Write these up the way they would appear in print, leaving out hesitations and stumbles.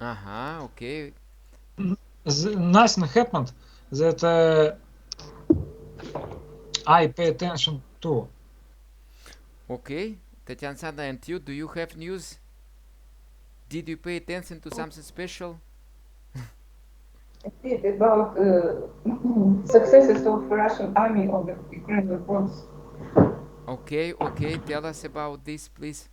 Okay. Nothing happened that I pay attention to. Okay. Tatiana Alexandrovna, and you, do you have news? Did you pay attention to something special? Indeed, about successes of Russian army on the Ukrainian fronts. Okay, okay, tell us about this, please.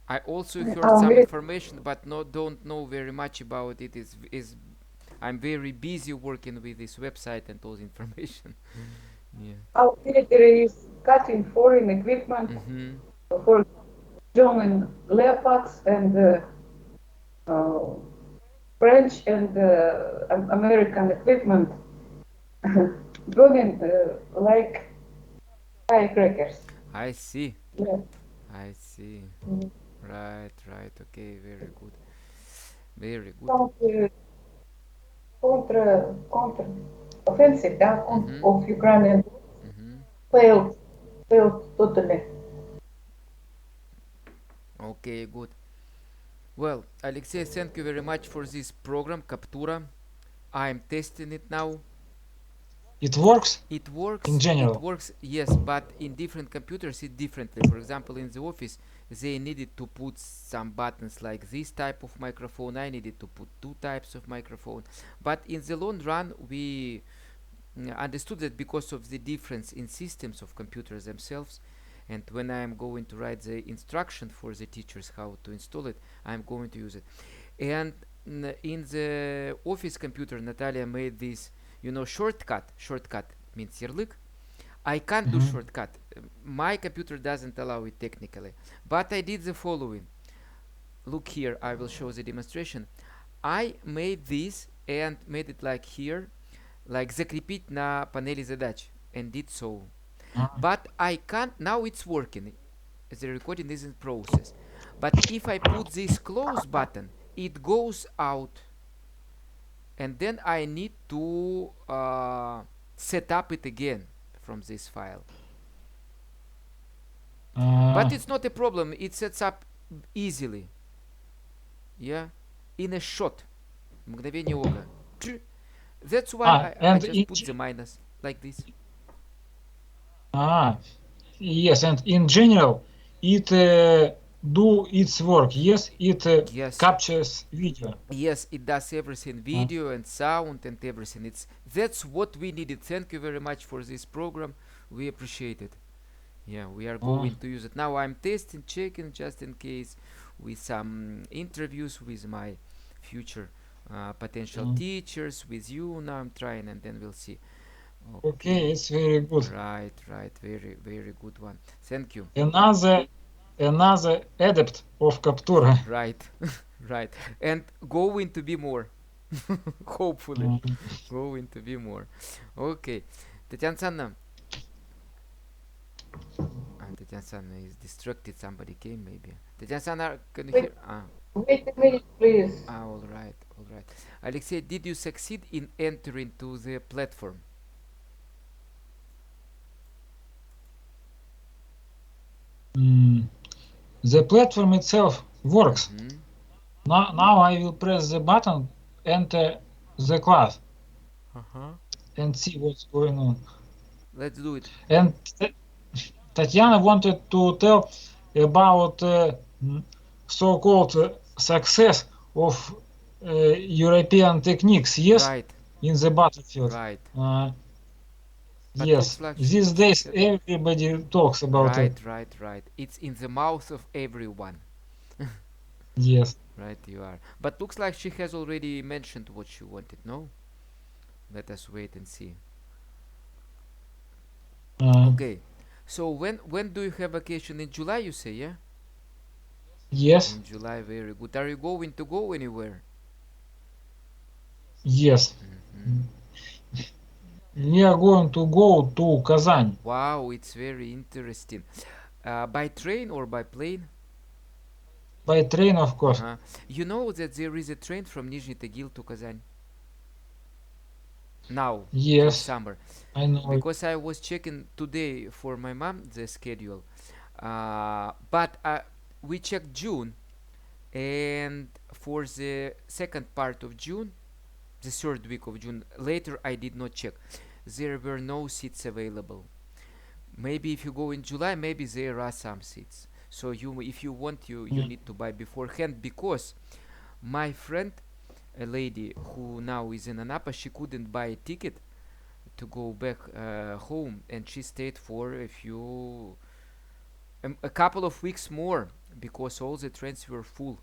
I also heard I'm some very, information, but don't know very much about it. Is I'm very busy working with this website and all the information. Yeah. our military is cutting foreign equipment Mm-hmm. for German Leopards and uh, French and American equipment burning like firecrackers. I see. Yeah. I see. Mm. Right, right. Okay, very good. Very good. Counter, counter offensive Mm-hmm. of Ukrainian Mm-hmm. failed, failed totally. Okay, good. Well, Alexei, thank you very much for this program, Captura. I'm testing it now. It works in It general. works, yes, but in different computers it differently. For example, in the office, they needed to put some buttons like this type of microphone. I needed to put two types of microphone. But in the long run, we understood that because of the difference in systems of computers themselves, and when I am going to write the instruction for the teachers how to install it, I'm going to use it. And in the office computer, Natalia made this, shortcut. Shortcut means ярлык. I can't do Mhm. shortcut. My computer doesn't allow it technically. But I did the following. Look here, I will show the demonstration. I made this and made it like here, like закрепить на панели задач, and did so. Ah, But I can't, now it's working. The recording is in process. But if I put this close button, it goes out, and then I need to set up it again from this file. But ah, it's not a problem. It sets up easily. Yeah, in a shot. Мгновение ока. That's why I and just put the minus like this. ah, yes, and in general, it do its work. Yes, it Yes, captures video. yes, it does everything, Ah, video and sound and everything. That's what we needed. Thank you very much for this program. We appreciate it. Yeah, we are ah, going to use it now. I'm testing, checking just in case with some interviews with my future potential ah. teachers, with you. Now I'm trying, and then we'll see. Okay, Okay, it's very good. right, right, very, very good one. Thank you. Another adept of Captura. Right, right, and going to be more. Hopefully, Mm. going to be more. Okay, Tatiana Sanna. Tatiana Sanna is distracted. Somebody came, maybe. Tatiana Sanna, can you Wait, hear? wait a minute, please. All right, all right. Alexei, did you succeed in entering to the platform? Mm. The platform itself works. Mm-hmm. Now I will press the button, enter the class, Uh-huh. and see what's going on. Let's do it. And Tatiana wanted to tell about so-called success of European techniques, yes, Right, in the battlefield. right. Uh, But looks yes, like these she days has. everybody talks about it. Right, right, right. It's in the mouth of everyone. Yes. Right, you are. But looks like she has already mentioned what she wanted, no? Let us wait and see. Uh, Okay. So when do you have vacation? In July, you say, yeah? yes. In July, very good. Are you going to go anywhere? Yes. Mm-hmm. We are going to go to Kazan Wow, it's very interesting. By train or by plane? by train, of course. Uh-huh. You know that there is a train from Nizhny Tagil to Kazan now for Yes, summer, I know it. because I was checking today for my mom the schedule. But we checked June, and for the second part of June, the third week of June, later I did not check, there were no seats available. Maybe if you go in July, maybe there are some seats. So if you want, you Mm. need to buy beforehand, because my friend, a lady who now is in Anapa, she couldn't buy a ticket to go back home, and she stayed for a couple of weeks more because all the trains were full.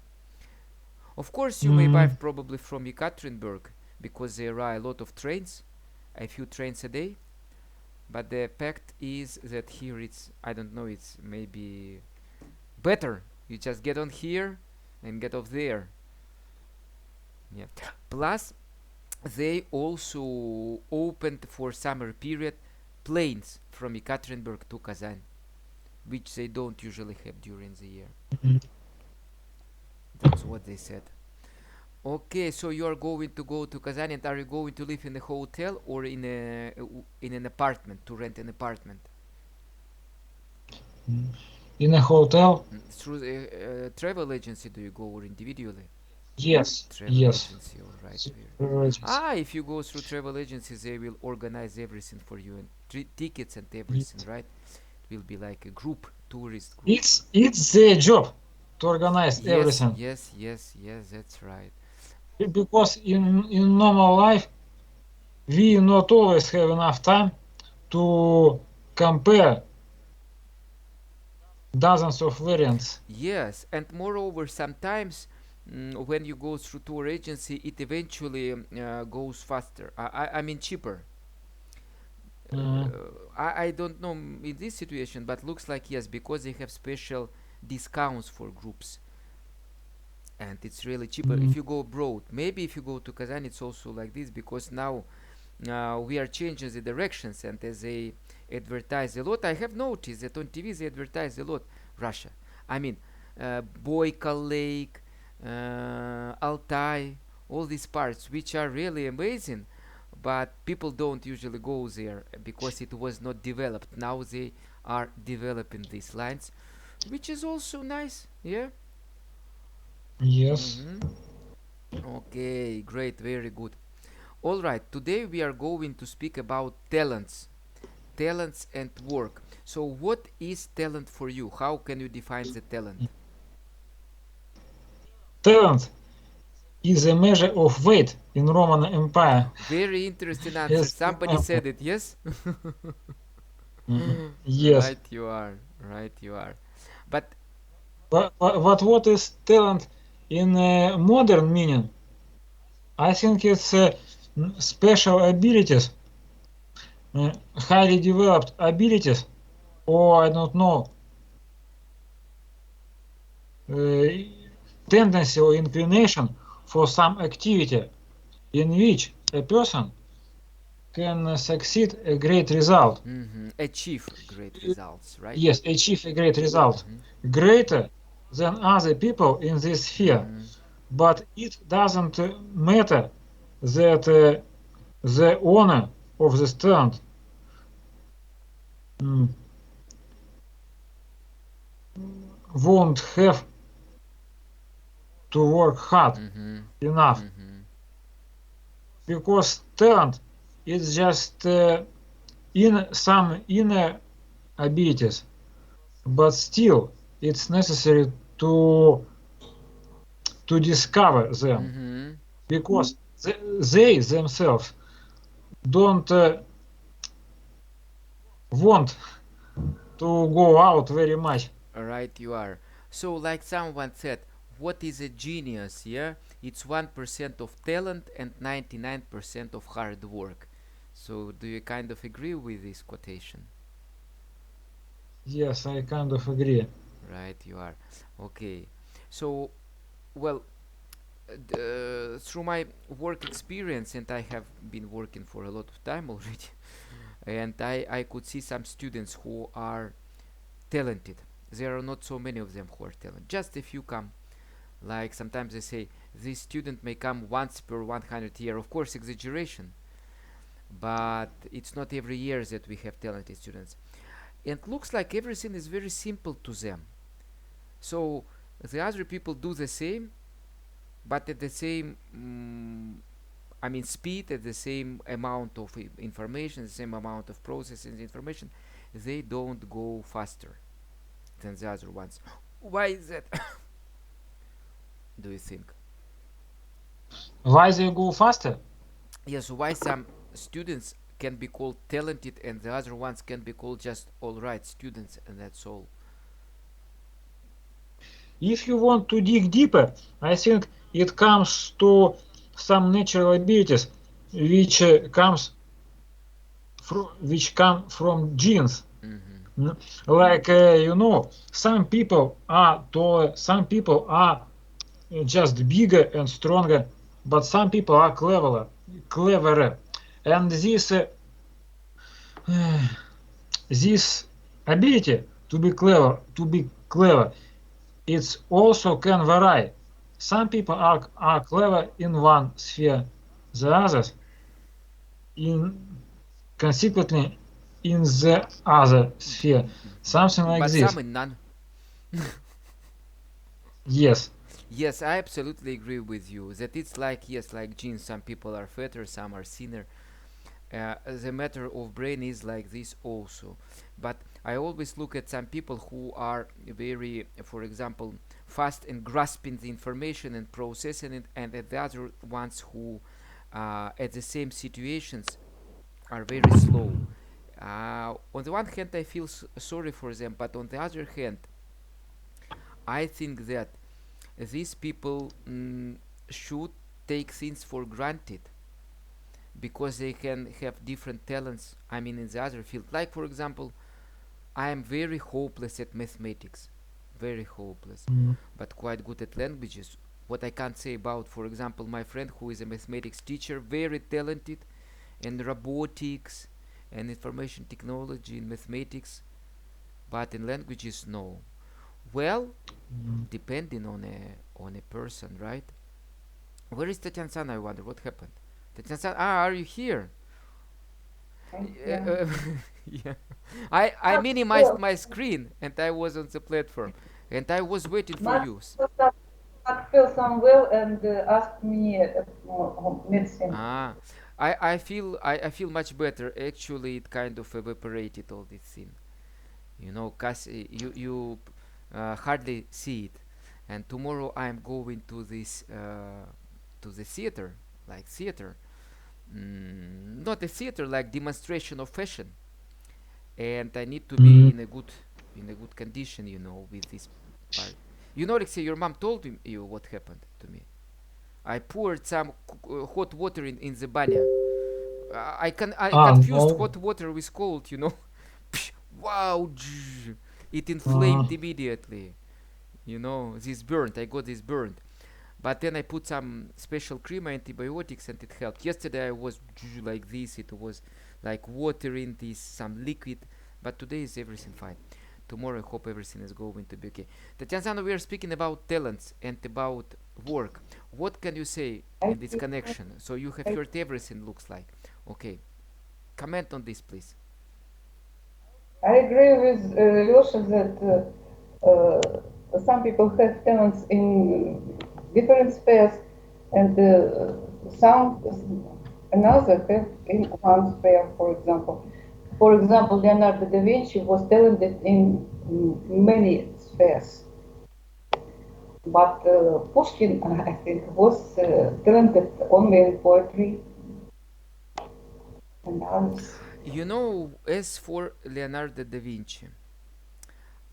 Of course, you may buy Mm. probably from Ekaterinburg because there are a lot of trains, a few trains a day. But the fact is that here it's, I don't know, it's maybe better. You just get on here and get off there. Yeah. Plus, they also opened for summer period planes from Ekaterinburg to Kazan, which they don't usually have during the year. Mm. That's what they said. Okay, so you are going to go to Kazan, and are you going to live in a hotel or in an apartment, to rent an apartment? Mm. In a hotel? Through the travel agency do you go, or individually? Yes, Travel yes. agency, all right. Agency. If you go through travel agencies, they will organize everything for you, and tickets and everything, Yes. right? It will be like a group, tourist group. It's their job to organize Yes, everything. yes, yes, yes, that's right. Because in normal life we not always have enough time to compare dozens of variants. Yes, and moreover, sometimes when you go through tour agency, it eventually goes faster. I mean cheaper. Uh, I don't know in this situation, but looks like yes, because they have special discounts for groups, and it's really cheaper mm, if you go abroad. Maybe if you go to Kazan, it's also like this, because now we are changing the directions, and as they advertise a lot, I have noticed that on TV they advertise a lot Russia. I mean, Boykal Lake, Altai, all these parts which are really amazing, but people don't usually go there because it was not developed. Now they are developing these lines, which is also nice. Yeah. yes. Mm-hmm. Okay, great, very good. All right, today we are going to speak about talents and work. So, what is talent for you? How can you define the talent? Talent is a measure of weight in Roman Empire. Very interesting answer. Yes. Somebody said it, yes? Yes. Right, you are. Right, you are. But But what is talent in modern meaning? I think it's special abilities, highly developed abilities, or I don't know, uh, tendency or inclination for some activity in which a person can succeed a great result. achieve great results, right? Yes, achieve a great result, Mm-hmm. greater than other people in this sphere. Mm-hmm. But it doesn't matter that the owner of the talent mm, won't have to work hard Mm-hmm. enough, Mm-hmm. because talent is just in some inner abilities, but still it's necessary to discover them, Mm-hmm. because they themselves don't want to go out very much. Right, you are. So, like someone said, what is a genius? Yeah, it's 1% of talent and 99% of hard work. So, do you kind of agree with this quotation? Yes, I kind of agree. Right, you are. Okay. So, well, through my work experience, and I have been working for a lot of time already, and I could see some students who are talented. There are not so many of them who are talented. Just a few come. Like sometimes they say this student may come once per 100 year. Of course, exaggeration, but it's not every year that we have talented students. And looks like everything is very simple to them. So the other people do the same, but at the same I mean speed, at the same amount of information, the same amount of processing the information, they don't go faster than the other ones. Why is that? Do you think? Why they go faster? Yes, why some students can be called talented and the other ones can be called just all right students, and that's all. If you want to dig deeper, I think it comes to some natural abilities which which come from genes. Mm-hmm. Like some people are taller, some people are just bigger and stronger, but some people are cleverer, and this ability to be clever, it's also can vary. Some people are clever in one sphere, the others in consequently in the other sphere. Something like But this. some in none. Yes. Yes, I absolutely agree with you that it's like, yes, like genes, some people are fatter, some are thinner. The matter of brain is like this also. But I always look at some people who are very, for example, fast in grasping the information and processing it, and at the other ones who, at the same situations, are very slow. On the one hand, I feel sorry for them, but on the other hand, I think that these people should take things for granted because they can have different talents. I mean, in the other field, like for example, I am very hopeless at mathematics, very hopeless, Mm. but quite good at languages. What I can't say about, for example, my friend who is a mathematics teacher, very talented in robotics and information technology in mathematics, but in languages, no. Well, Mm. depending on a person, right? Where is Tatiana San? I wonder what happened. Tatiana San, are you here? Yeah. Yeah. I minimized my screen and I was on the platform and I was waiting for Not you. not feel some well and asked me medicine. Ah, I feel much better. Actually, it kind of evaporated all this thing. You know, cause you hardly see it. And tomorrow I'm going to the theater, like theater, not a theater, like demonstration of fashion, and I need to be Mm. in a good condition, you know, with this part. You know, Alexey, your mom told you what happened to me. I poured some hot water in the banya. I confused No. hot water with cold, you know. Wow, it inflamed Uh, immediately. You know, this burned. I got this burned. But then I put some special cream antibiotics and it helped. Yesterday I was like this. It was like water in this, some liquid. But today is everything fine. Tomorrow I hope everything is going to be okay. Tatiana, we are speaking about talents and about work. What can you say I in this connection? So you have heard everything looks like. Okay. Comment on this, please. I agree with Lyosha that some people have talents in different spheres, and some another have in one sphere. For example, Leonardo da Vinci was talented in many spheres, but Pushkin, I think, was talented only in poetry and others. You know, as for Leonardo da Vinci,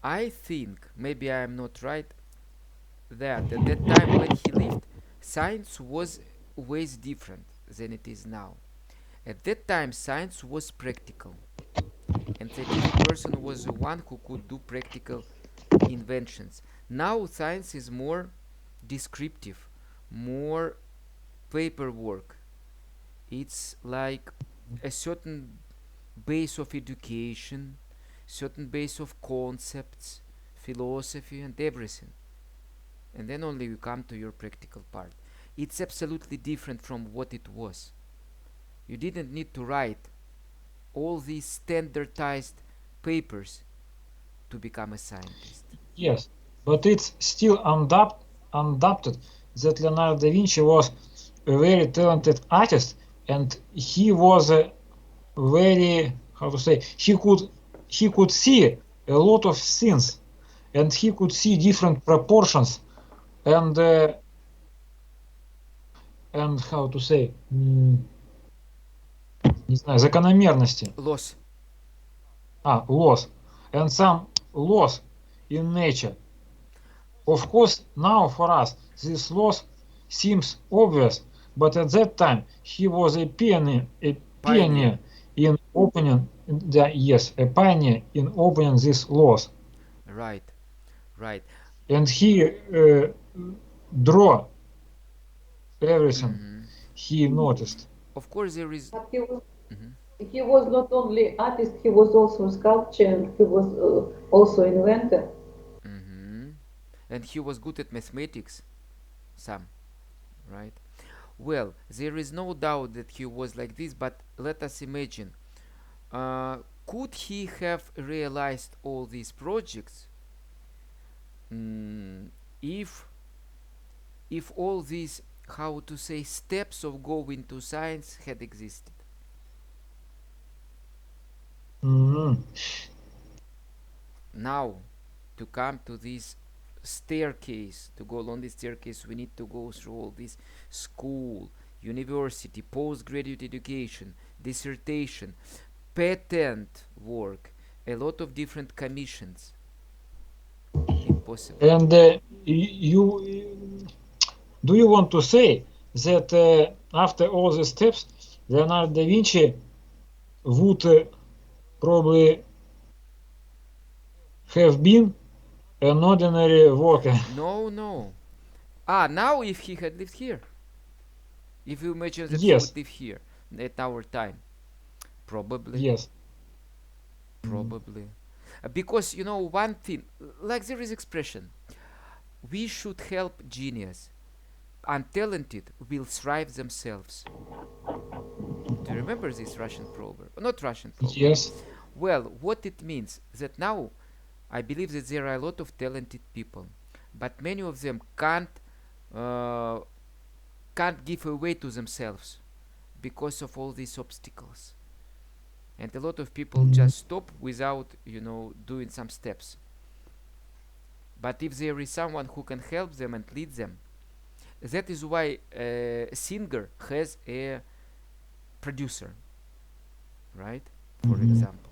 I think, maybe I am not right, that at that time when he lived, science was ways different than it is now. At that time, science was practical. And scientific person was the one who could do practical inventions. Now science is more descriptive, more paperwork. It's like a certain base of education, certain base of concepts, philosophy, and everything. And then only you come to your practical part. It's absolutely different from what it was. You didn't need to write all these standardized papers to become a scientist. yes, but it's still unadapted. that Leonardo da Vinci was a very talented artist, and he was a very, how to say, he could see a lot of things, and he could see different proportions, and how to say, не знаю, закономерности. Loss. Laws, and some laws in nature. Of course, now for us, this laws seems obvious, but at that time he was a pioneer in opening, a pioneer in opening these laws, Right. Right. and he draw everything Mhm. he noticed. Of course, there is. But Mhm. he was not only artist, he was also sculptor, and he was also inventor. Mhm. And he was good at mathematics. Some. Right. Well, there is no doubt that he was like this, but let us imagine. Could he have realized all these projects if all these, how to say, steps of going to science had existed? Mhm. Now, to come to this staircase, to go along this staircase, we need to go through all this school, university, postgraduate education, dissertation, patent work, a lot of different commissions. Impossible. And do you want to say that after all the steps, Leonardo da Vinci would probably have been an ordinary worker? No, no. Now if he had lived here, if you imagine that he would Yes, live here at our time, probably, yes. probably. Because you know one thing, like there is expression, we should help genius. Untalented will thrive themselves. Do you remember this Russian proverb? Not Russian proverb. Yes. Well, what it means that now I believe that there are a lot of talented people, but many of them uh, can't give away to themselves because of all these obstacles. And a lot of people just stop without, doing some steps. But if there is someone who can help them and lead them, that is why a singer has a producer, right? For example.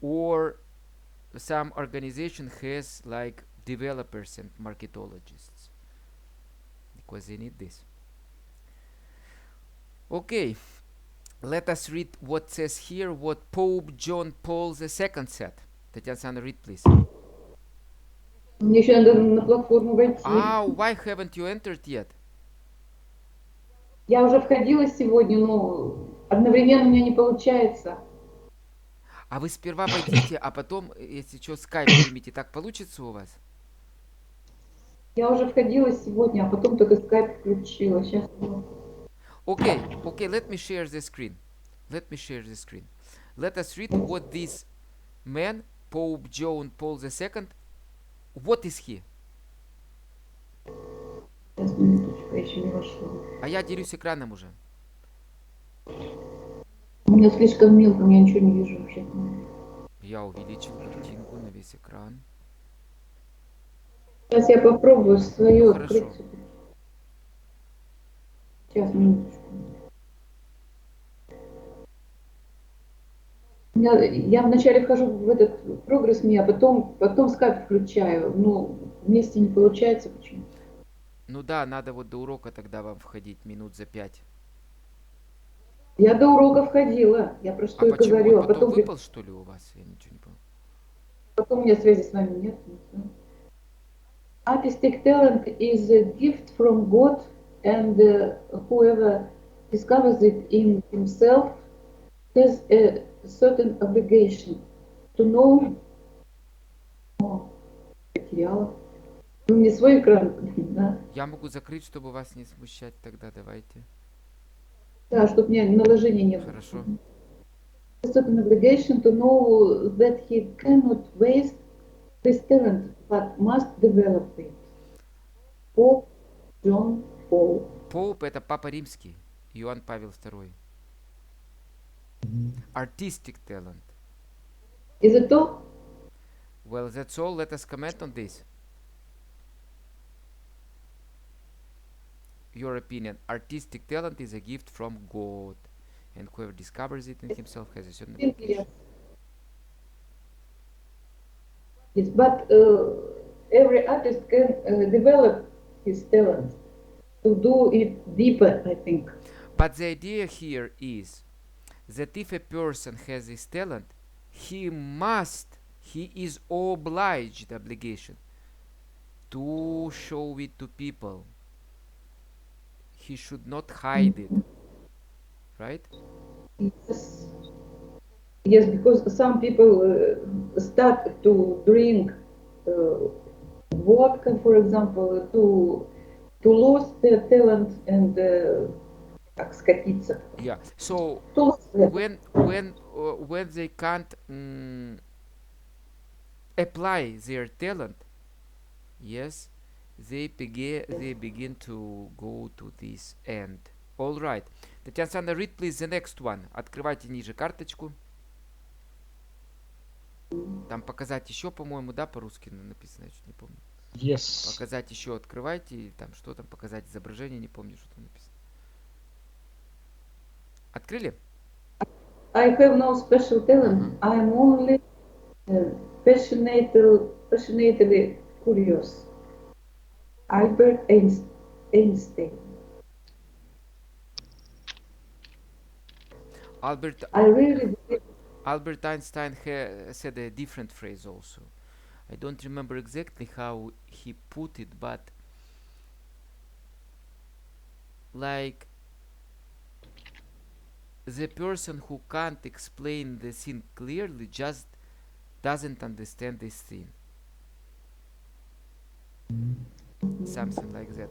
Or some organization has like developers and marketologists because they need this. Okay, let us read what says here, what Pope John Paul II said. Tatiana Alexandrovna, read please. Мне еще надо на платформу войти. Why haven't you entered yet? Я уже входила сегодня, но одновременно у меня не получается. А вы сперва войдите, а потом, если что, скайп примите. Так получится у вас? Я уже входила сегодня, а потом только скайп включила. Сейчас. Okay, let me share the screen. Let us read what this man, Pope John Paul II, what is he? Сейчас, минуточку, я еще не вошла. А я делюсь экраном уже. У меня слишком мелко, я ничего не вижу вообще. Я увеличил картинку на весь экран. Сейчас я попробую свою Хорошо. открыть. Сейчас, минуточку. Я вначале вхожу в этот прогресс мне, а потом скайп включаю. Ну, вместе не получается почему. Ну да, надо вот до урока тогда вам входить минут за 5. Я до урока входила, я про что и Почему говорю, он потом выпал, что ли, у вас? Я ничего не понял. Потом у меня связи с вами нет. Artistic talent is a gift from God, and whoever discovers it in himself has a certain obligation to know. Потеряла. Ну, не свой экран, да? Я могу закрыть, чтобы вас не смущать тогда, давайте. Да, чтобы у меня наложения не было. Хорошо. A certain obligation to know that he cannot waste this talent, but must develop it. Pope John Paul. Pope это Папа Римский, Иоанн Павел II. Artistic talent. Is it all? Well, that's all. Let us comment on this. Your opinion. Artistic talent is a gift from God, and whoever discovers it in himself has a certain Yes. application. Yes, but every artist can develop his talent to do it deeper, I think. But the idea here is that if a person has this talent, he is obligation to show it to people. He should not hide it, right? Yes, yes, because some people start to drink vodka, for example, to lose their talent and как скатиться. Yeah. So To lose their when they can't apply their talent, yes, they begin to go to this end. All right. Татьяна Александровна, read please the next one. Открывайте ниже карточку. Там показать еще, по-моему, да, по-русски написано, я чуть не помню. Yes. Показать еще открывайте, и там что там, показать изображение, не помню, что там написано. Открыли? I have no special talent. I am only passionately curious. Albert Einstein. Albert I really believe Albert Einstein said a different phrase also. I don't remember exactly how he put it, but like the person who can't explain the thing clearly just doesn't understand this thing. Something like that.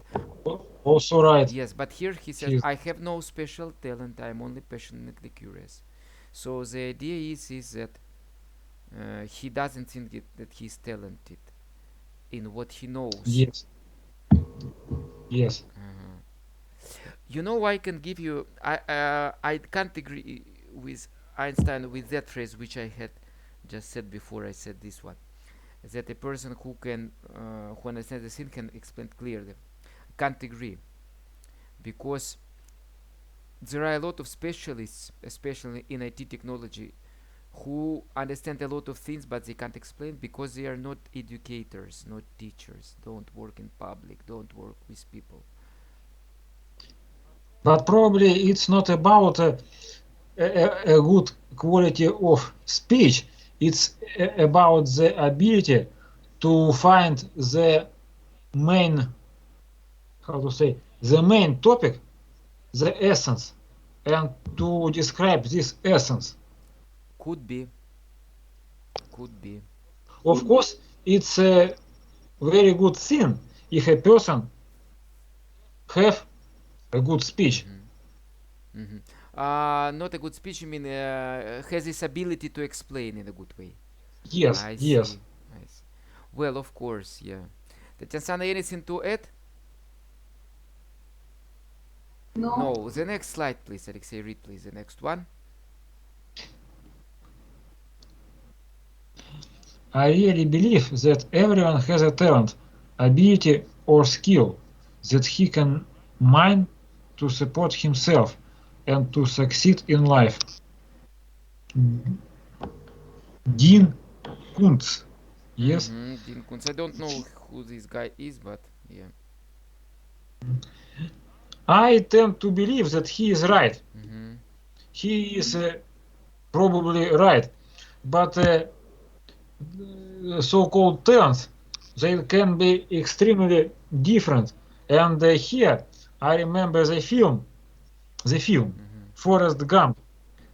Also right. Yes, but here he says, He's- I have no special talent, I am only passionately curious. So the idea is that he doesn't think that he's talented in what he knows. Yes. Yes. You know, I can give you. I can't agree with Einstein with that phrase which I had just said before. I said this one, that a person who can who understands the thing can explain clearly. Can't agree because there are a lot of specialists, especially in IT technology, who understand a lot of things but they can't explain because they are not educators, not teachers, don't work in public, don't work with people. But probably it's not about a good quality of speech. It's about the ability to find the main, the main topic, the essence, and to describe this essence. Could be. Of course, it's a very good thing if a person have a good speech. Not a good speech, you mean has this ability to explain in a good way. Yes, I yes. see. Well, of course, yeah. Tatiana, anything to add? No. The next slide, please, Alexei. Read, please, the next one. I really believe that everyone has a talent, ability, or skill that he can mine to support himself and to succeed in life. Dean Kuntz. Yes? Dean Kuntz. I don't know who this guy is, but yeah. I tend to believe that he is right. He is probably right. But so-called talents, they can be extremely different. And here, I remember the film, Forrest Gump.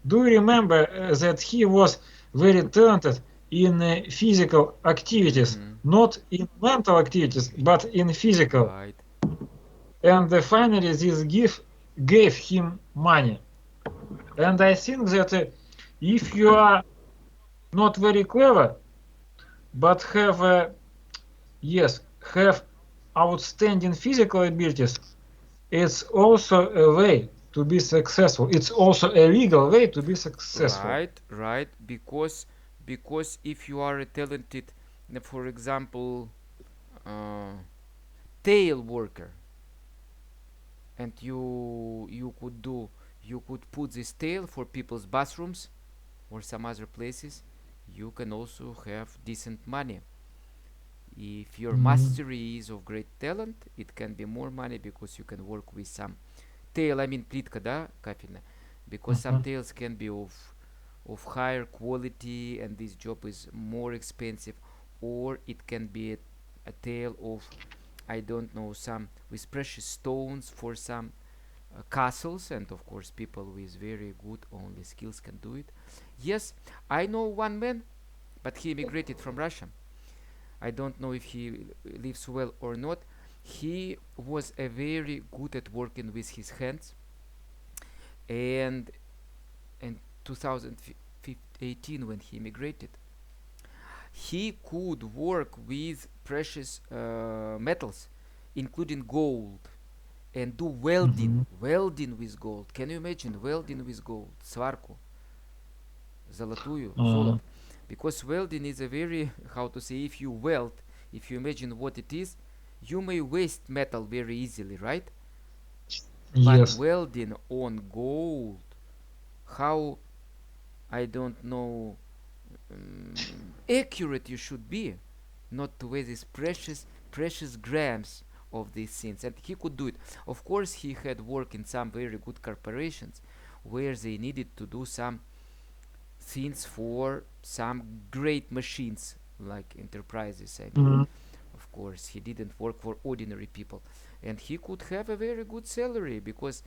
Do you remember that he was very talented in physical activities, not in mental activities, but in physical? Right. And finally, this gift gave him money. And I think that if you are not very clever, but have outstanding physical abilities, it's also a way to be successful. It's also a legal way to be successful. Right, because if you are a talented, for example, uh, tail worker, and you could put this tail for people's bathrooms or some other places, you can also have decent money. If your mastery is of great talent, it can be more money because you can work with some tail, I mean плитка, да, кафельная, because some tails can be of higher quality and this job is more expensive, or it can be a tail of, I don't know, some with precious stones for some castles, and of course people with very good only skills can do it. Yes, I know one man, but he immigrated from Russia. I don't know if he lives well or not. He was a very good at working with his hands, and in 2018 when he immigrated, he could work with precious metals, including gold, and do welding with gold. Can you imagine welding with gold? Сварку, золотую, золото. Because welding is a very, how to say, if you weld, if you imagine what it is, you may waste metal very easily, right? But Yes. welding on gold, how, I don't know, accurate you should be not to waste these precious grams of these things, and he could do it. Of course he had worked in some very good corporations where they needed to do some things for some great machines like enterprises, I mean. Of course he didn't work for ordinary people, and he could have a very good salary because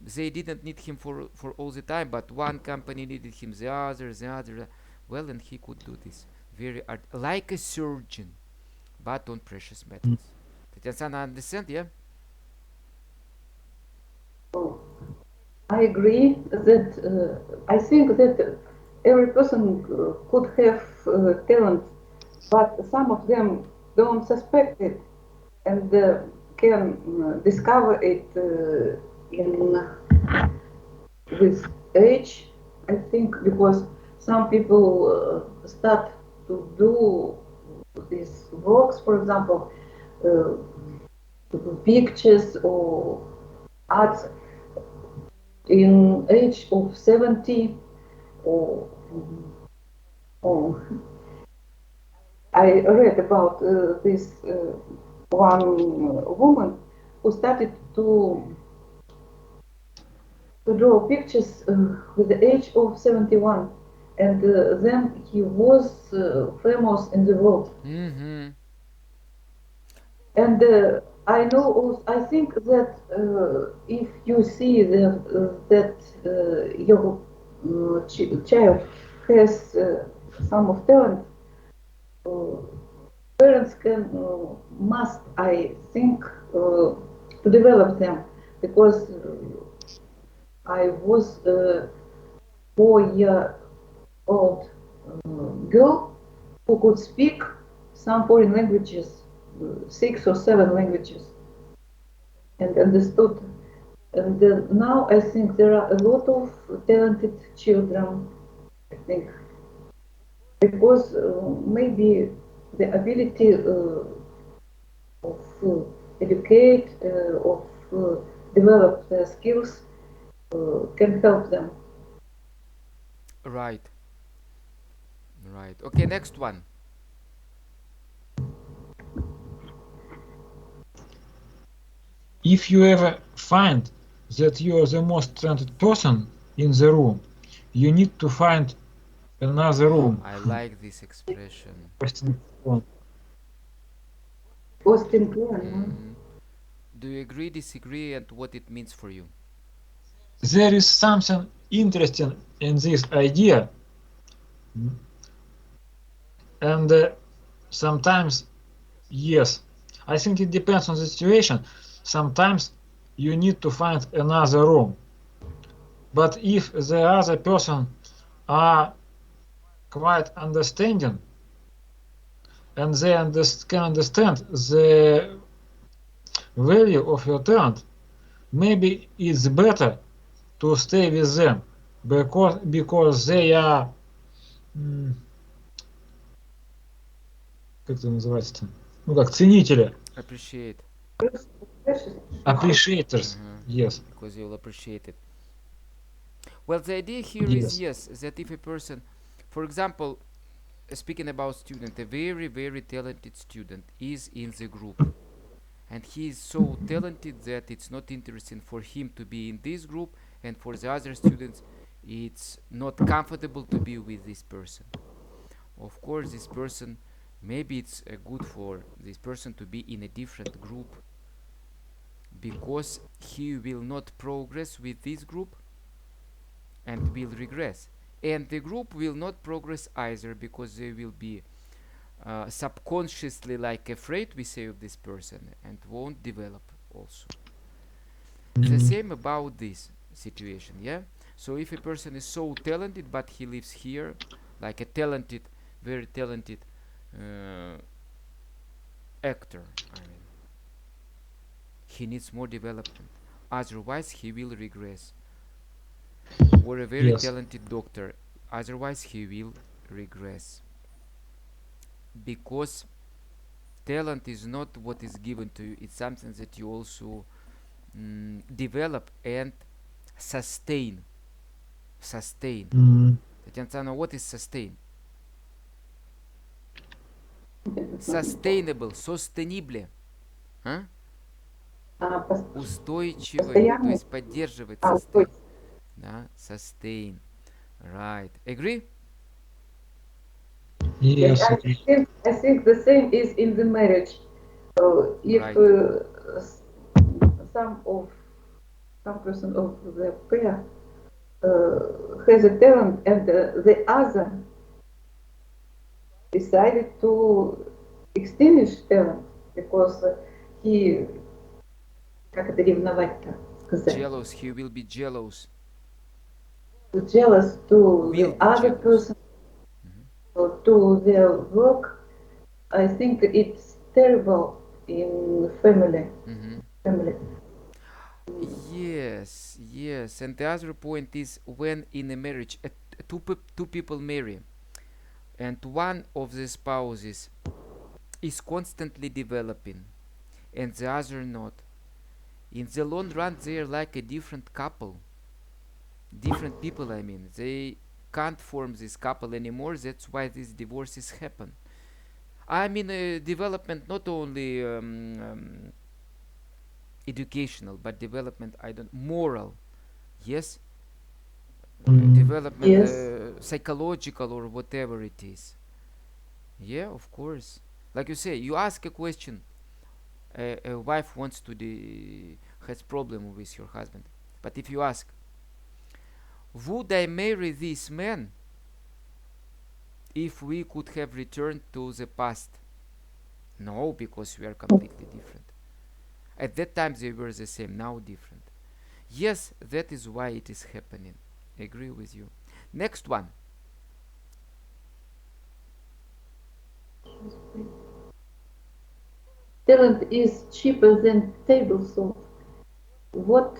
they didn't need him for all the time, but one company needed him, the other, well, and he could do this very like a surgeon, but on precious metals. Tatiana, understand? Yeah. I agree that I think that every person could have talent, but some of them don't suspect it and can discover it in with age. I think because some people start to do these works, for example, pictures or arts in age of 70 or I read about this one woman who started to draw pictures with the age of 71, and then he was famous in the world. Mm-hmm. And I know also, I think that if you see that your child has some of talent, parents can must, I think, to develop them, because I was a 4-year-old girl who could speak some foreign languages, 6 or 7 languages, and understood. And now I think there are a lot of talented children, I think, because maybe the ability of educate, of develop their skills can help them. Right. Okay, next one. If you ever find that you are the most talented person in the room, you need to find another room. I like this expression. Austin Kleon. Do you agree, disagree, and what it means for you? There is something interesting in this idea, and sometimes, yes, I think it depends on the situation. Sometimes you need to find another room, but if the other person are quite understanding and they can understand the value of your talent, maybe it's better to stay with them because they are, как это называется-то? Ну как, ценители, Appreciate. appreciators, yes, Because you'll appreciate it. Well, the idea here is yes. that if a person, for example, speaking about student, a very, very talented student is in the group, and he is so talented that it's not interesting for him to be in this group, and for the other students it's not comfortable to be with this person. Of course, this person, maybe it's good for this person to be in a different group, because he will not progress with this group and will regress, and the group will not progress either, because they will be subconsciously like afraid, we say, of this person, and won't develop also. The same about this situation, yeah. So if a person is so talented but he lives here, like a talented, very talented actor, I mean, he needs more development, otherwise he will regress. Or a very talented doctor, otherwise he will regress, because talent is not what is given to you, it's something that you also develop and sustain. Tatiana, what is sustain? Sustainable, sostenible, а? Устойчивый, то есть поддерживать, sustain. Да, sustain. Right. Agree? Yes. I think the same is in the marriage. If some person of the pair has a talent and the other decided to extinguish talent because he, как это ревновать-то сказать? Jealous, he will be jealous. Jealous to the other person, to their work. I think it's terrible in family. Yes. And the other point is, when in a marriage, two people marry, and one of the spouses is constantly developing and the other not, in the long run they are like a different couple, different people, I mean, they can't form this couple anymore. That's why these divorces happen. I mean, development not only educational, but development, moral, yes, development, psychological, or whatever it is. Yeah, of course. Like you say, you ask a question, a wife wants to has problem with your husband, but if you ask, would I marry this man if we could have returned to the past? No, because we are completely different. At that time they were the same, now different. Yes, that is why it is happening. I agree with you. Next one. Talent is cheaper than table salt. What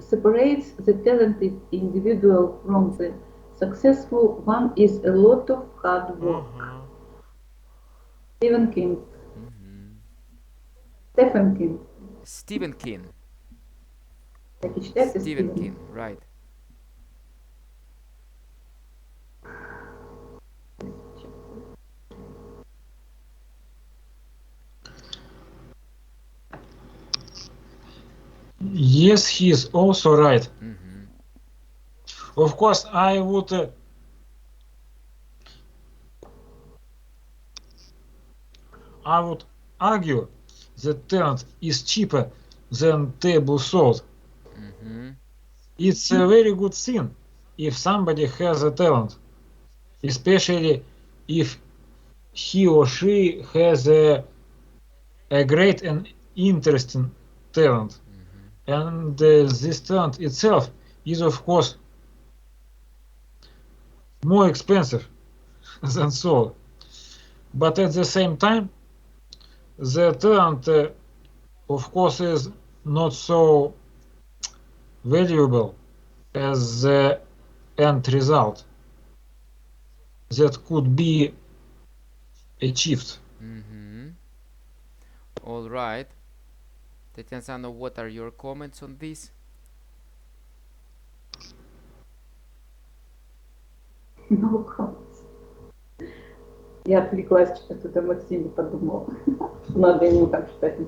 separates the talented individual from the successful one is a lot of hard work. Stephen King. Stephen King. Stephen King, right. Yes, he is also right. Of course, I would argue that talent is cheaper than table salt. It's a very good thing if somebody has a talent, especially if he or she has a great and interesting talent. And this talent itself is, of course, more expensive than salt. But at the same time, the talent of course, is not so valuable as the end result that could be achieved. Mm-hmm. All right. Tatiana, what are your comments on this? No comments. Я отвлеклась, что-то Максиме подумала. Надо ему там что-то.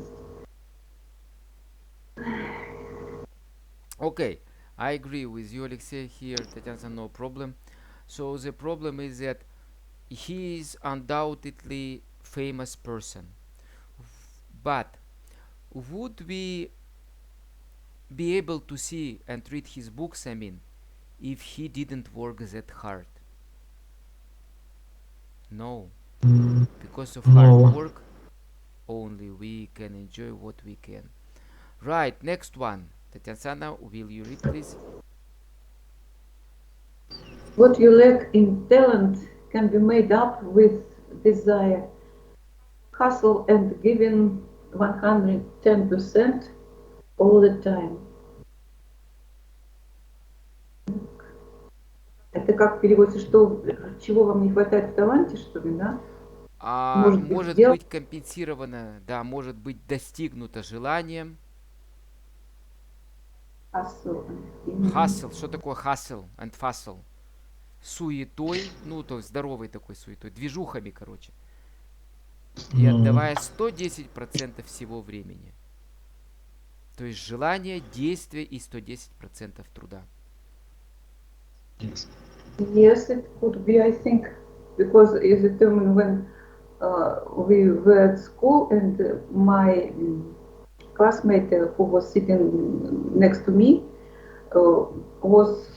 Okay, I agree with you, Alexei. Here, Tatiana, no problem. So the problem is that he is undoubtedly famous person, but would we be able to see and read his books? I mean, if he didn't work that hard. No, Mm, because of hard No. work, only we can enjoy what we can. Right, next one. Tatiana, will you read, please? What you lack in talent can be made up with desire, hustle, and giving 110% all the time. Это как переводится, что чего вам не хватает в таланте, что ли, да? Может быть, Может сделать быть компенсировано, да, может быть достигнуто желанием. hustle. Hustle, что такое hustle and fustle? Суетой, ну, то есть здоровой такой суетой, движухами, короче. И отдавая 110% всего времени. То есть желание, действие и 110% труда. Yes. Yes, it could be, I think, because it's a term when we were at school and my classmate who was sitting next to me was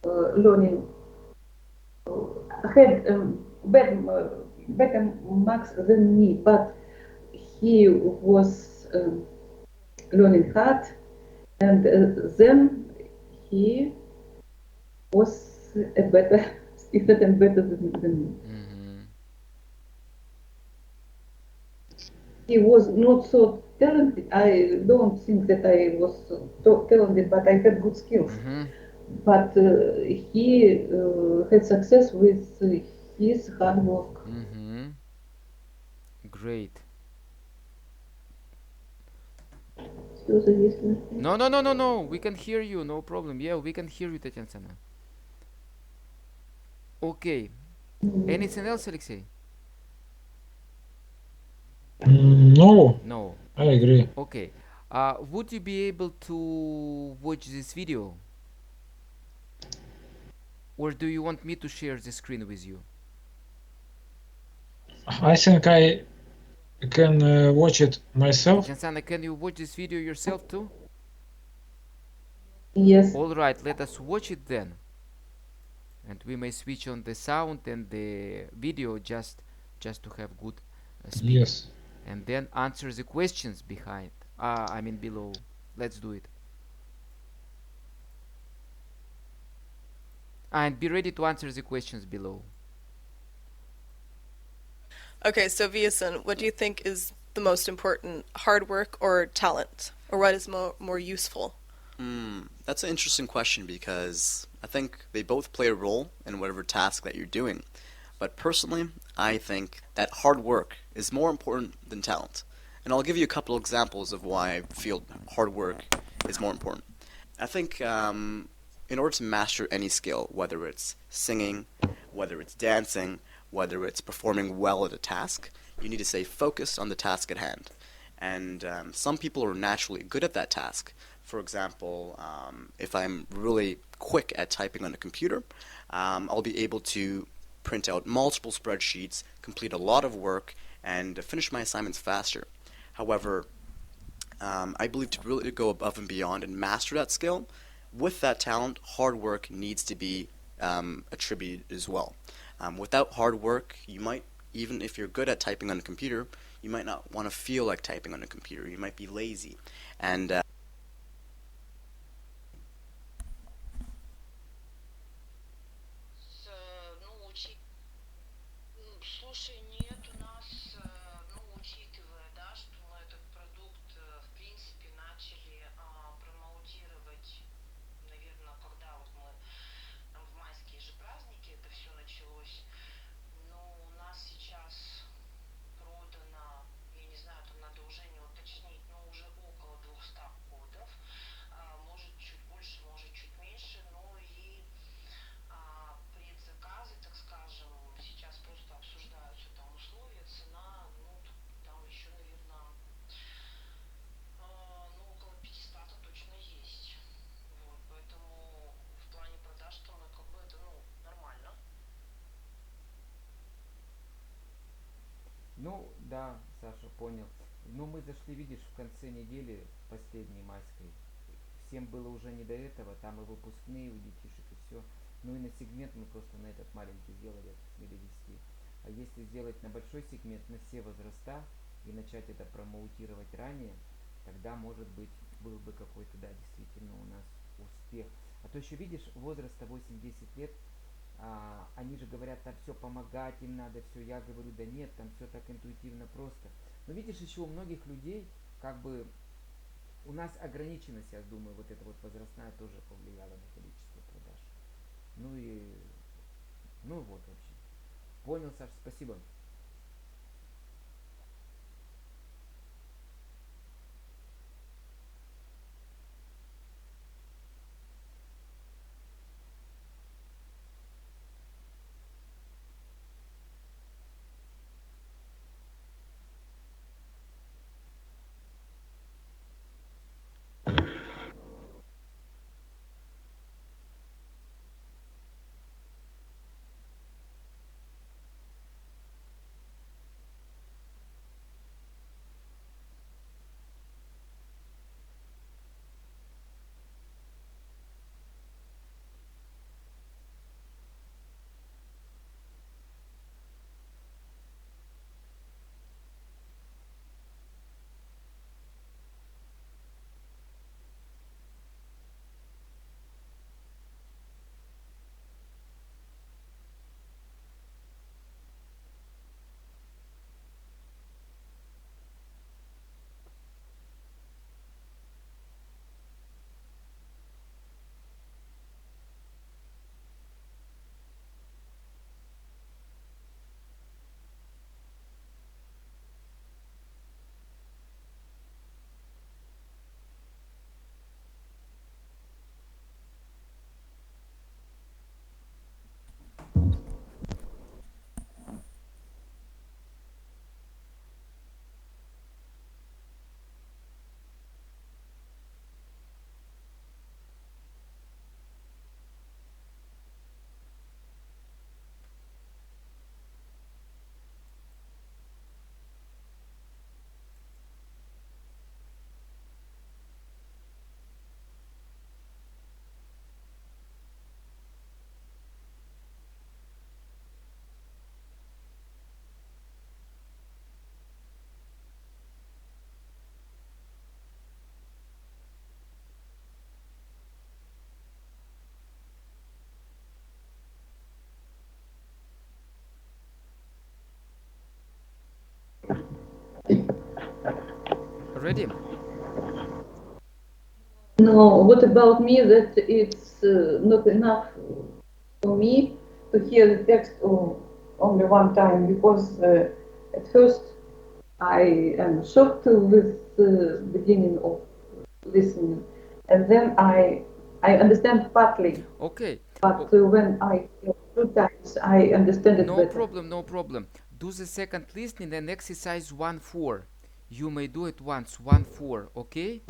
learning, had better marks than me, but he was learning hard, and then he was a better student and better than me. Мгм. He was not so talented. I don't think that I was so talented, but I had good skills. Мгм. But he had success with his hard work. Мгм. Great. Все зависло. No, no, no, no, no. We can hear you. No problem. Yeah, we can hear you, Tatiana. Okay. Anything else, Alexei? No, No. I agree. Okay. Would you be able to watch this video? Or do you want me to share the screen with you? I think I can watch it myself. Tatiana, can you watch this video yourself too? Yes. All right, let us watch it then. And we may switch on the sound and the video just to have good speed. Yes. And then answer the questions behind. I mean below. Let's do it. And be ready to answer the questions below. Okay, so Viasan, what do you think is the most important, hard work or talent? Or what is more useful? That's an interesting question because I think they both play a role in whatever task that you're doing. But personally, I think that hard work is more important than talent. And I'll give you a couple examples of why I feel hard work is more important. I think in order to master any skill, whether it's singing, whether it's dancing, whether it's performing well at a task, you need to stay focused on the task at hand. And some people are naturally good at that task. For example, if I'm really quick at typing on a computer, I'll be able to print out multiple spreadsheets, complete a lot of work, and finish my assignments faster. However, I believe to really go above and beyond and master that skill, with that talent, hard work needs to be attributed as well. Without hard work, you might, even if you're good at typing on a computer, you might not want to feel like typing on a computer. You might be lazy. And Слушай, нет, у нас, учитывая, да, что этот продукт Да, Саша, понял. Ну, мы зашли, видишь, в конце недели последней майской. Всем было уже не до этого, там и выпускные у детишек, и все. Ну и на сегмент мы просто на этот маленький сделали от 8 до 10. А если сделать на большой сегмент на все возраста и начать это промоутировать ранее, тогда, может быть, был бы какой-то, да, действительно у нас успех. А то еще, видишь, возраста 8-10 лет, они же говорят, там все помогать им надо, все. Я говорю, да нет, там все так интуитивно просто. Но видишь, еще у многих людей, как бы, у нас ограниченность, я думаю, вот эта вот возрастная тоже повлияла на количество продаж. Ну и, ну вот, в общем. Понял, Саш, спасибо. Ready? No, what about me that it's not enough for me to hear the text only one time because at first I am shocked with the beginning of listening, and then I understand partly, Okay. but when I hear 2 times I understand it No better. problem, no problem. Do the second listening and exercise 1-4. You may do it once, 1-4, okay?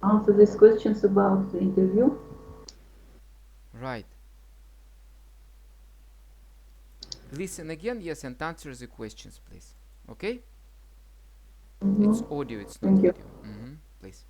Answer these questions about the interview. Right. Listen again, yes, and answer the questions, please. Okay? It's audio, it's not Thank you. video. Please.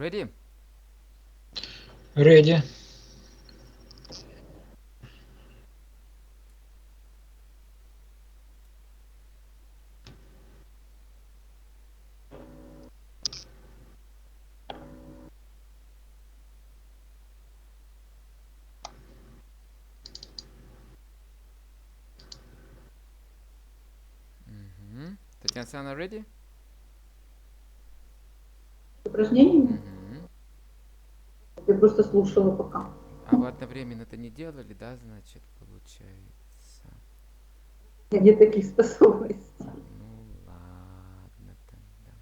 Ready? Ready. Татьяна Александровна, ready? Упражнение? Мгм. Я просто слушала пока. А вы одновременно это не делали, да, значит, получается? У меня нет таких способностей. Ну ладно тогда.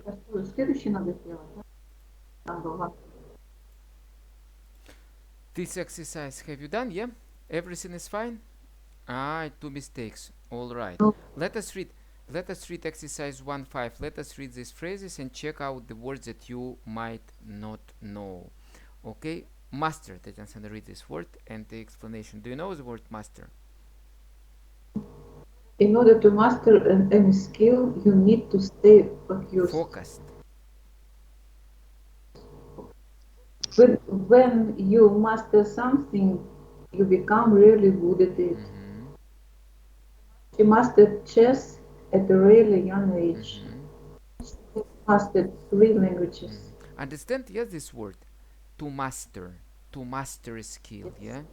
А что, следующий надо сделать? Да? Там было. This exercise have you done? Yeah? Everything is fine? Ah, two mistakes. All right. No. Let us read exercise 1.5. Let us read these phrases and check out the words that you might not know. Okay? Master. Tatjana Alexandrovna, read this word and the explanation. Do you know the word master? In order to master any skill, you need to stay focused. Focused. When you master something, you become really good at it. Mhm. She mastered chess at a really young age. Mhm. She mastered 3 languages. Understand? Yes, this word. To master. To master a skill. Yeah?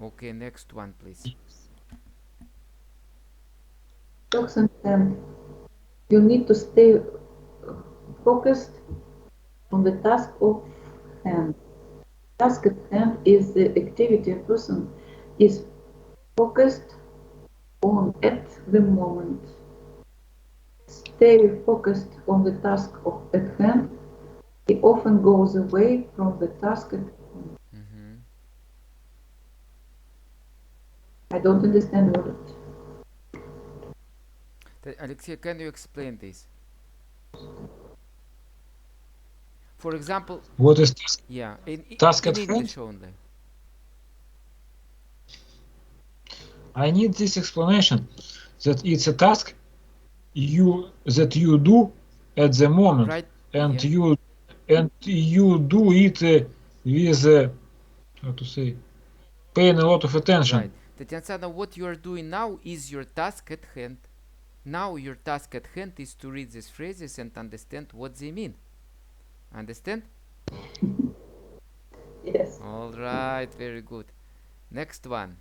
Okay, next one, please. Talks and you need to stay focused on the task of hand. Task at hand is the activity a person is focused on at the moment. Stay focused on the task at hand. He often goes away from the task at hand. Mhm. I don't understand what it. Alexei, can you explain this? For example, What is task? yeah, Task in at hand? English only. I need this explanation that it's a task that you do at the moment, Right? and Yeah. you do it with how to say, paying a lot of attention. Right. Tatiana, what you are doing now is your task at hand. Now your task at hand is to read these phrases and understand what they mean. Understand? Yes. All right, very good. Next one.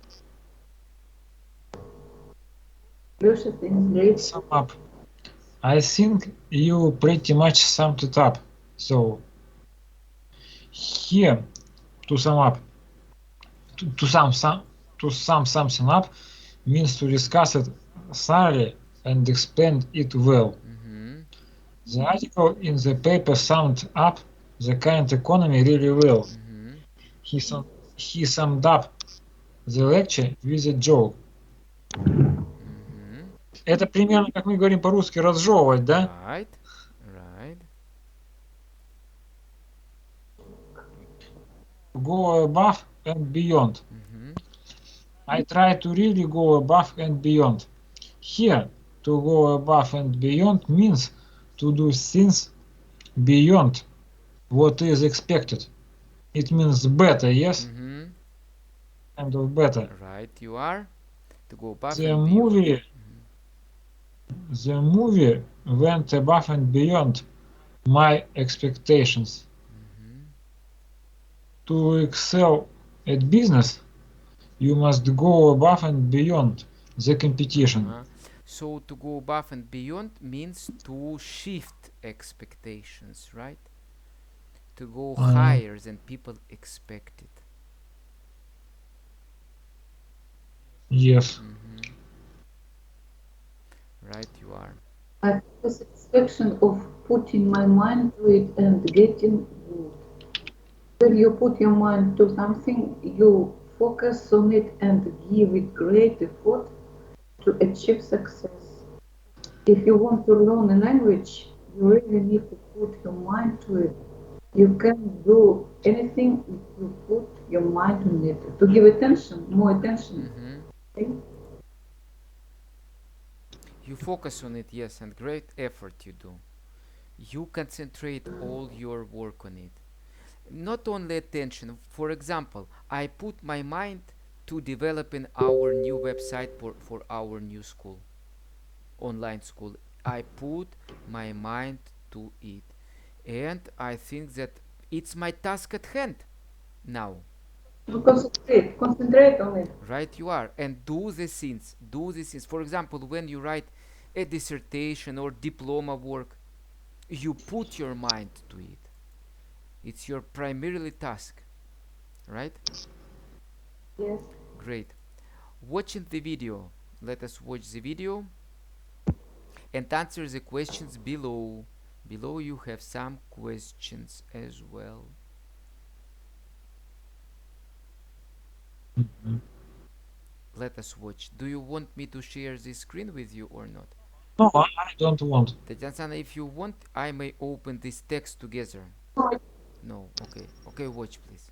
Lucia thinks great. Sum up. I think you pretty much summed it up. So here, to sum up, to sum something up means to discuss it thoroughly and explain it well. Mm-hmm. The article in the paper summed up the current economy really well. Mm-hmm. He summed up the lecture with a joke. Mm-hmm. Это примерно, как мы говорим по-русски, разжевывать, да? Right. Right. Go above and beyond. Mm-hmm. I try to really go above and beyond. Here, to go above and beyond means to do things beyond what is expected. It means better, yes? Mm-hmm. Kind of better. Right, you are. To go above The and beyond. movie went above and beyond my expectations. Mm-hmm. To excel at business, You must go above and beyond the competition. So to go above and beyond means to shift expectations, right? To go higher than people expected. Yes. Right, you are. I have the satisfaction of putting my mind to it and getting good. When you put your mind to something, you focus on it and give it great effort to achieve success. If you want to learn a language, you really need to put your mind to it. You can do anything if you put your mind on it. To give attention, more attention. Okay? You focus on it, yes, and great effort you do. You concentrate all your work on it. Not only attention. For example, I put my mind to developing our new website for our new school, online school. I put my mind to it. And I think that it's my task at hand now. You concentrate on it. Right, you are. And do the things. Do the things. For example, when you write a dissertation or diploma work, you put your mind to it. It's your primarily task. Right? Yes. Great. Watching the video. Let us watch the video and answer the questions below. Below you have some questions as well. Let us watch. Do you want me to share the screen with you or not? No, I don't want. Tatiana, if you want, I may open this text together. No, okay. Okay, watch please.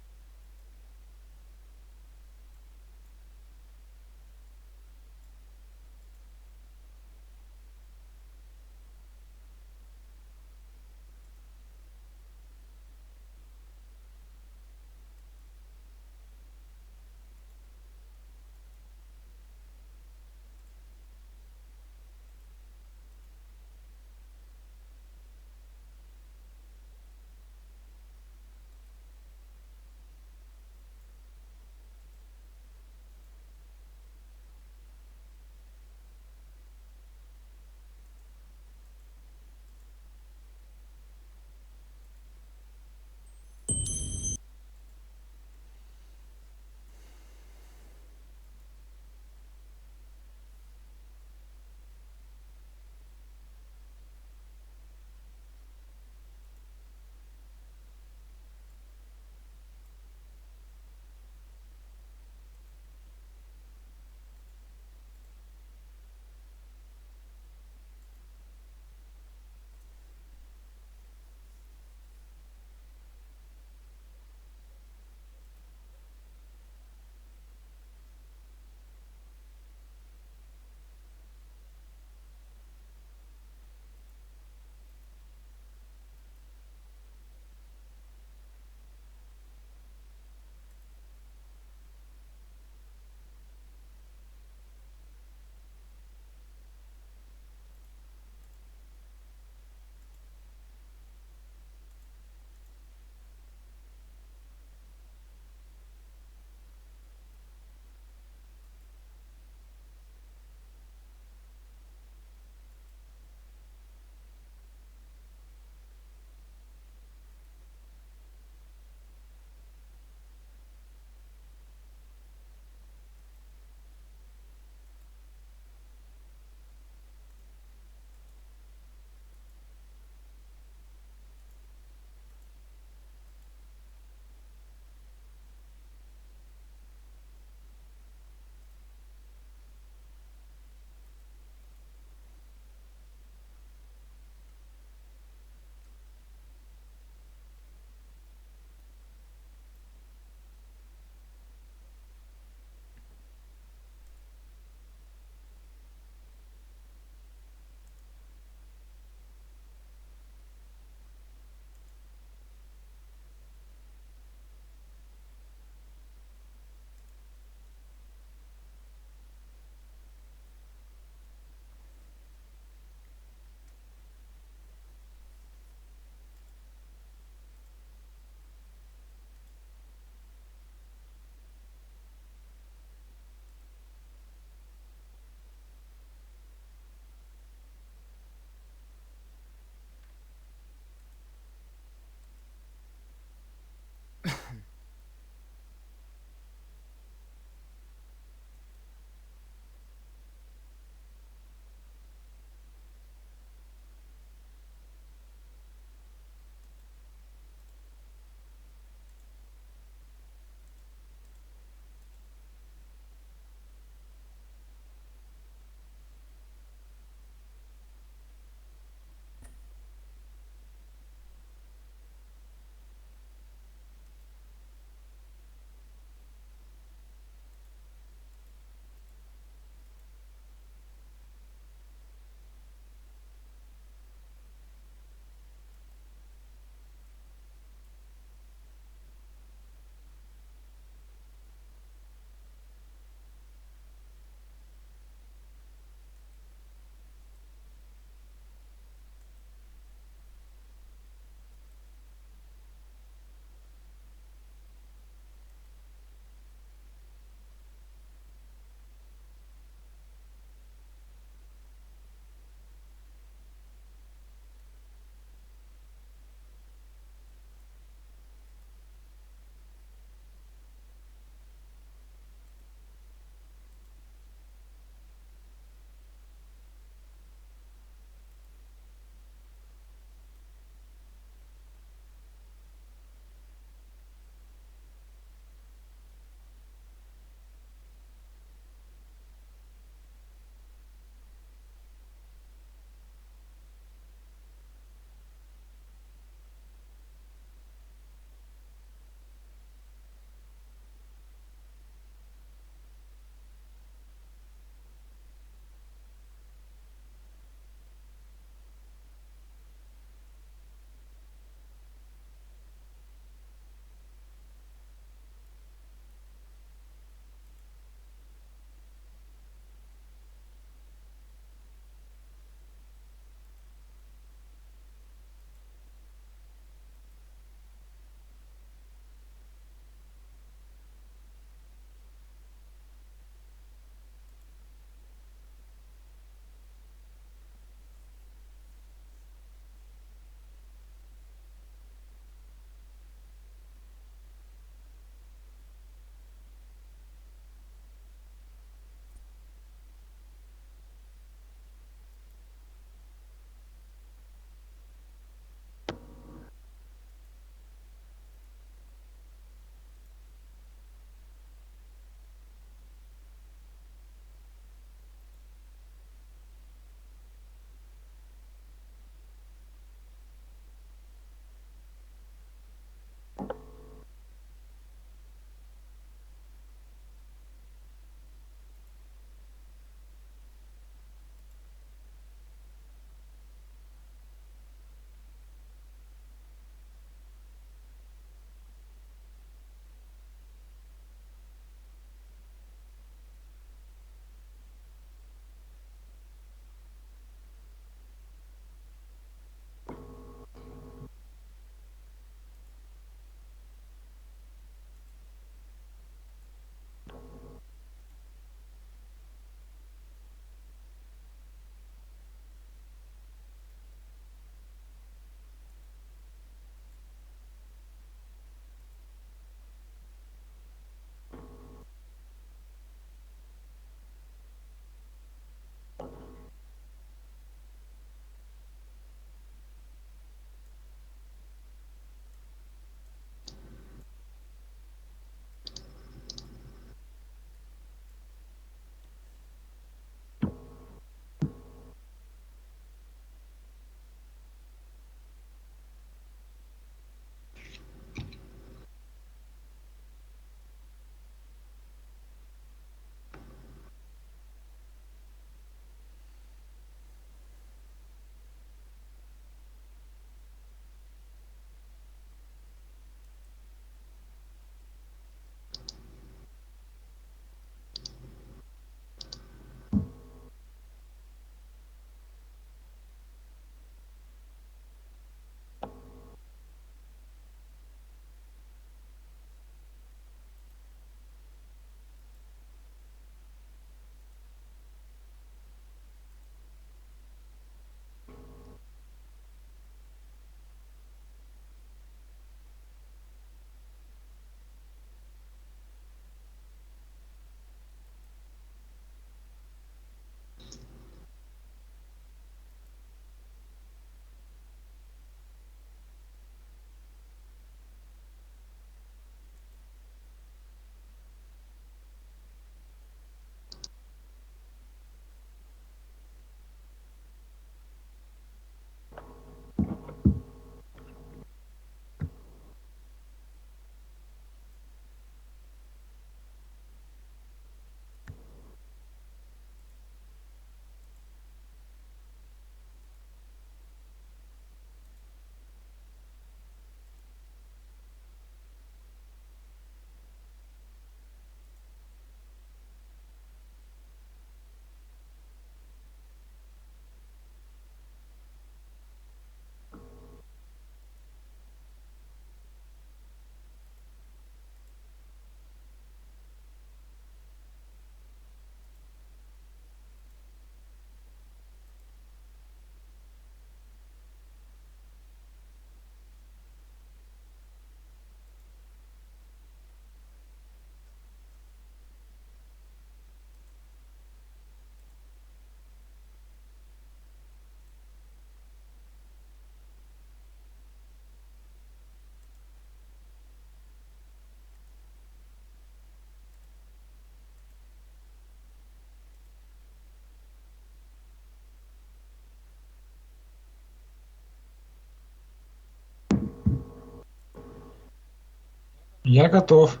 Я готов.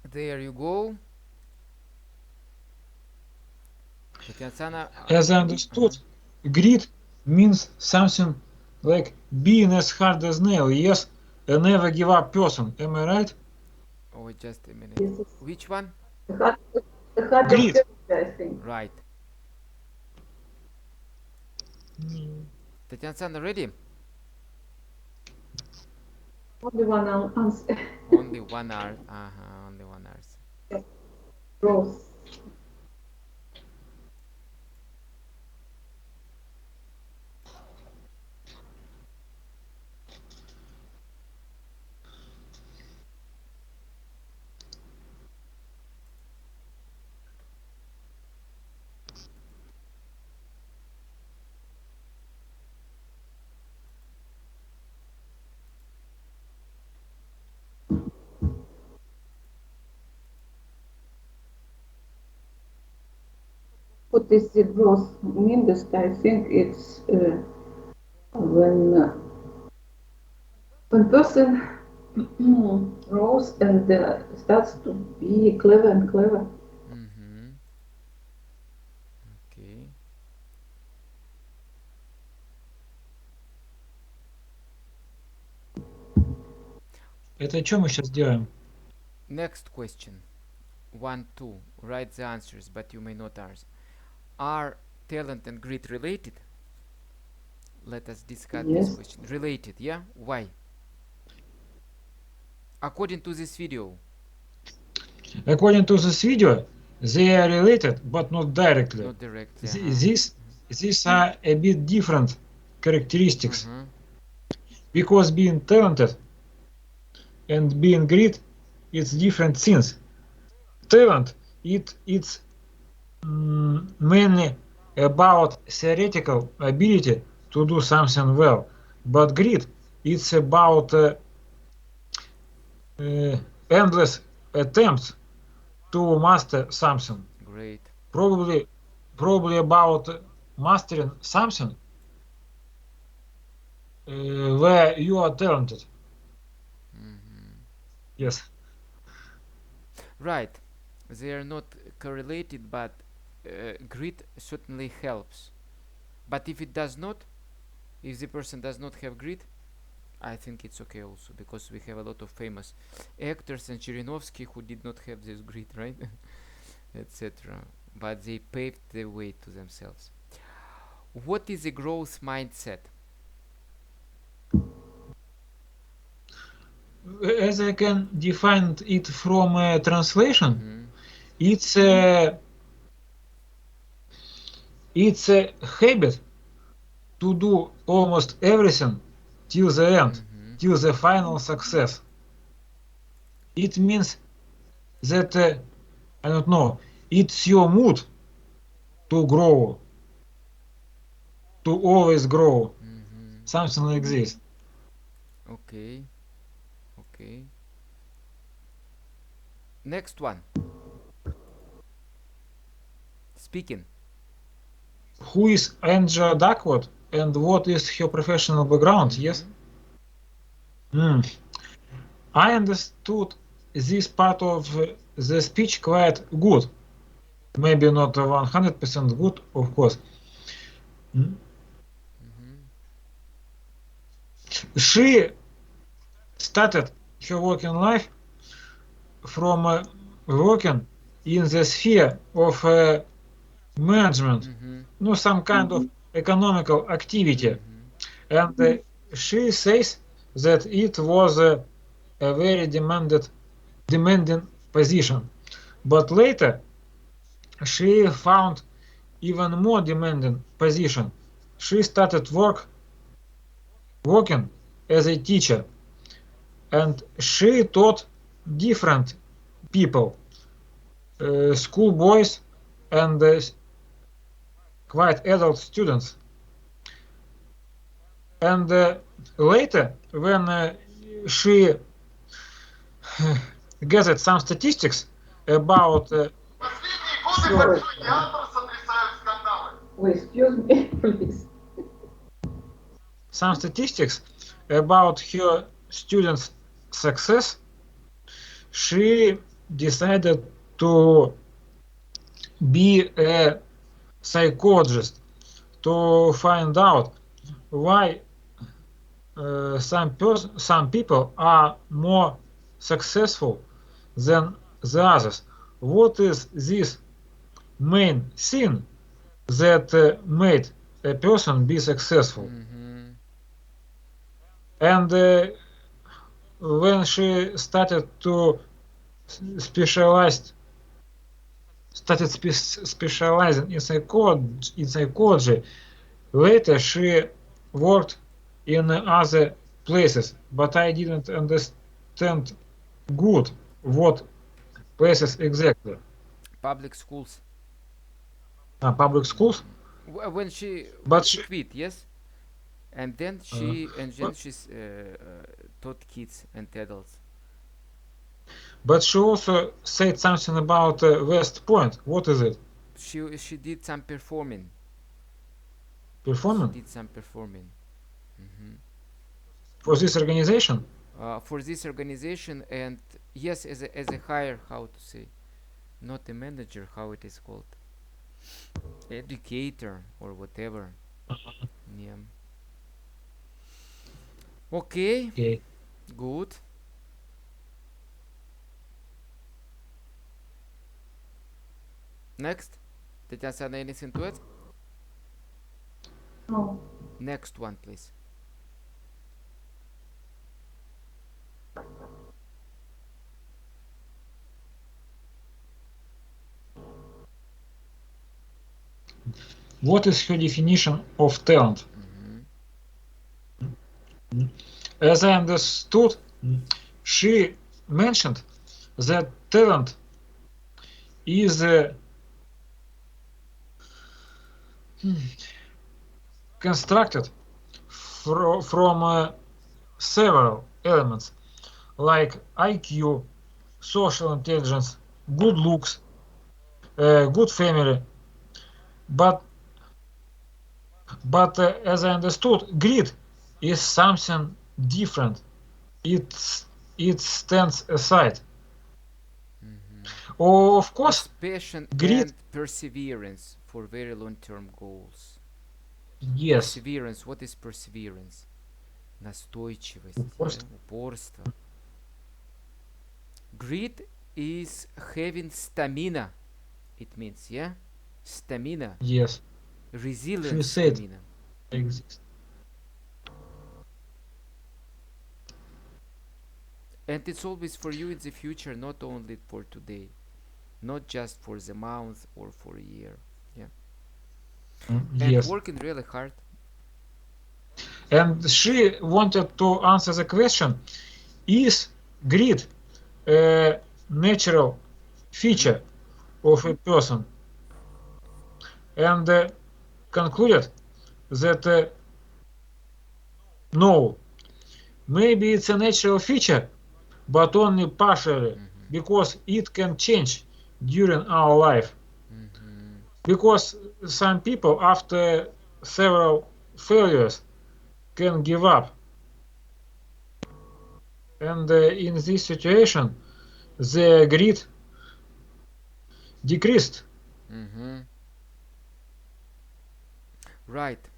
There you go. Tatiana, As I understood, grit means something like being as hard as nail. Yes, a never give up person. Am I right? oh, just a minute. Yes, it's Which one? the hard of Grit. character, I think. Right. Tatiana, ready? Only one answer. Only 1 hour. Only 1 hour. Rose. What is the growth meanest? I think it's when person grows and starts to be clever and clever. Mm-hmm. Okay. Это что мы сейчас делаем? Next question. 1, 2. Write the answers, but you may not answer. Are talent and grit related? Let us discuss this Yes. question. Related, yeah? Why? According to this video. According to this video, they are related, but not directly. Not directly. These are a bit different characteristics. Mhm. Because being talented and being grit, it's different things. Talent, it's mainly about theoretical ability to do something well, but grit, it's about endless attempts to master something. Great. Probably about mastering something where you are talented. Yes. Right. They are not correlated, but grit certainly helps. But if it does not, if the person does not have grit, I think it's okay also, because we have a lot of famous actors and Chirinovsky who did not have this grit, right? Etc. But they paved the way to themselves. What is a growth mindset? As I can define it from translation, Mhm. it's a habit to do almost everything till the end, Mhm. till the final success. It means that I don't know, it's your mood to grow, to always grow, Mhm. something like this. Okay. Okay. Next one. Speaking. Who is Angela Duckworth and what is her professional background? Yes. I understood this part of the speech quite good. Maybe not 100% good, of course. She started her working life from working in the sphere of management, some kind of economical activity. And she says that it was a very demanding position. But later, she found even more demanding position. She started working as a teacher, and she taught different people, school boys and quite adult students. And later, when she gathered some statistics about Sorry. Excuse me, please. some statistics about her students' success, she decided to be a psychologist to find out why some people are more successful than the others. What is this main thing that made a person be successful? Mm-hmm. And when she started to specialize, specializing in psychology, later she worked in other places, but I didn't understand good what places exactly. Public schools. Public schools, When she but she quit, yes, and then uh, she's taught kids and adults. but she also said something about West Point. What is it? She did some performing. She Performing did some performing. Hmm. for this organization? For this organization, and yes, as a hire, how to say, not a manager, how it is called, educator or whatever. Yeah. Okay, Okay. good. Next. Tatiana, anything to it? No. Next one, please. What is her definition of talent? Hmm. As I understood, she mentioned that talent is constructed from several elements like IQ, social intelligence, good looks, good family. But as I understood, grit is something different. It stands aside. Of course, It's passion grit. and perseverance for very long-term goals. Yes, Perseverance. What is perseverance? Настойчивость, of course. упорство. Grit is having stamina. It means, yeah, stamina, Yes. resilient She said stamina. exists. And it's always for you in the future, not only for today, not just for the month or for a year. Yeah, and Yes. working really hard. And she wanted to answer the question, is grit a natural feature of a person? And concluded that no, maybe it's a natural feature, but only partially, because it can change during our life. Hmm. Because some people, after several failures, can give up. And in this situation, the grit decreased. Hmm. Right.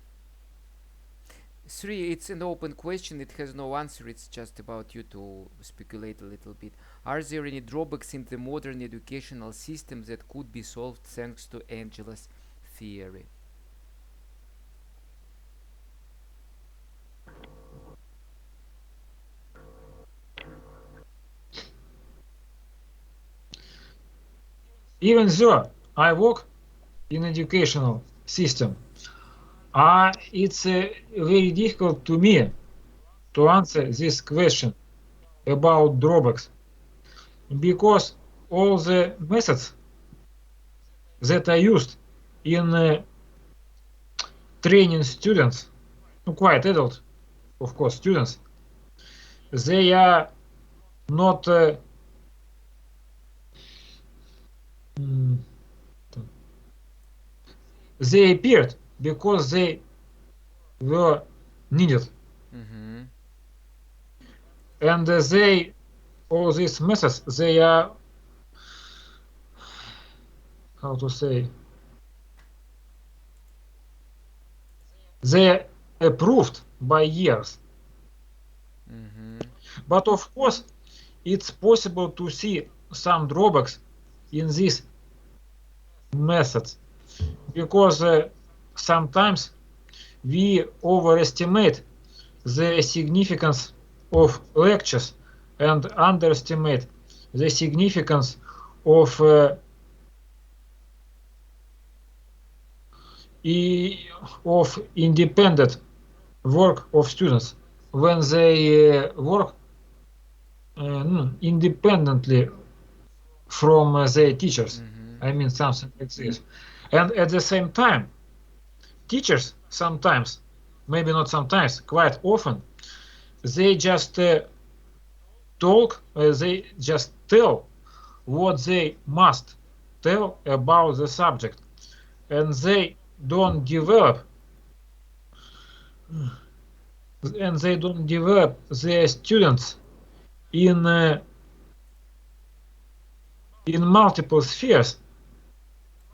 3, it's an open question, it has no answer, it's just about you to speculate a little bit. Are there any drawbacks in the modern educational system that could be solved thanks to Angela's theory? Even though I work in educational system, it's very difficult to me to answer this question about drawbacks, because all the methods that I used in training students, quite adult, of course, students, they are not mm, they appeared because they were needed, Mm-hmm. and they all these methods, they are, how to say, they are approved by years. But of course, it's possible to see some drawbacks in these methods, because sometimes we overestimate the significance of lectures and underestimate the significance of independent work of students when they work independently from their teachers. I mean, something like this. And at the same time, teachers sometimes, maybe not sometimes, quite often, they just they just tell what they must tell about the subject, and they don't develop their students in multiple spheres